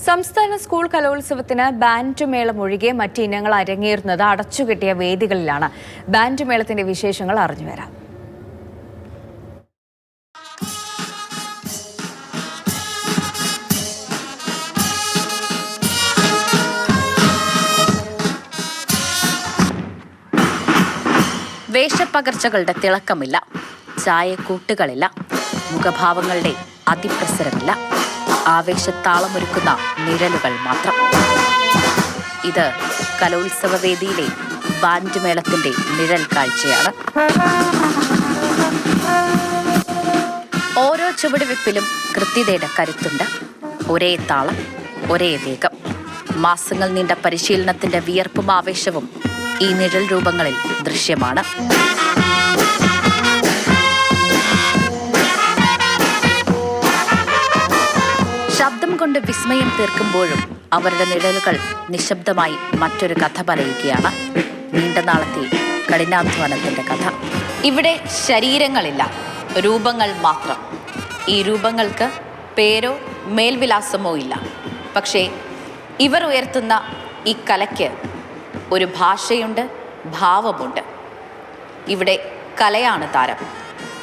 സംസ്ഥാന സ്കൂൾ കലോത്സവത്തിന് ബാൻഡ് മേളം ഒഴികെ മറ്റ് ഇനങ്ങൾ അരങ്ങേറുന്നത് അടച്ചുകെട്ടിയ വേദികളിലാണ്. ബാൻഡ് മേളത്തിന്റെ വിശേഷങ്ങൾ അറിഞ്ഞുവരാം. വേഷപ്പകർച്ചകളുടെ തിളക്കമില്ല, ചായക്കൂട്ടുകളില്ല, മുഖഭാവങ്ങളുടെ അതിപ്രസരമില്ല, ആവേശത്താളമൊരുക്കുന്ന നിഴലുകൾ മാത്രം. ഇത് കലോത്സവ വേദിയിലെ ബാൻഡ് മേളത്തിന്റെ നിഴൽ കാഴ്ചയാണ്. ഓരോ ചുവടുവെപ്പിലും കൃത്യതയുടെ കരുത്തുണ്ട്. ഒരേ താളം, ഒരേ വേഗം. മാസങ്ങൾ നീണ്ട പരിശീലനത്തിന്റെ വിയർപ്പും ആവേശവും ഈ നിഴൽ രൂപങ്ങളിൽ ദൃശ്യമാണ്. ശബ്ദം കൊണ്ട് വിസ്മയം തീർക്കുമ്പോഴും അവരുടെ നിഴലുകൾ നിശബ്ദമായി മറ്റൊരു കഥ പറയുകയാണ്. നീണ്ട നാളത്തെ കഠിനാധ്വാനത്തിന്റെ കഥ. ഇവിടെ ശരീരങ്ങളില്ല, രൂപങ്ങൾ മാത്രം. ഈ രൂപങ്ങൾക്ക് പേരോ മേൽവിലാസമോ ഇല്ല. പക്ഷേ ഇവർ ഉയർത്തുന്ന ഈ കലയ്ക്ക് ഒരു ഭാഷയുണ്ട്, ഭാവമുണ്ട്. ഇവിടെ കലയാണ് താരം,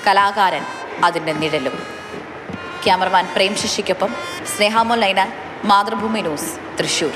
കലാകാരൻ അതിൻ്റെ നിഴലും. ക്യാമറമാൻ പ്രേം ശശിക്കൊപ്പം സ്നേഹാമോൾ നൈനാൻ, മാതൃഭൂമി ന്യൂസ്, തൃശ്ശൂർ.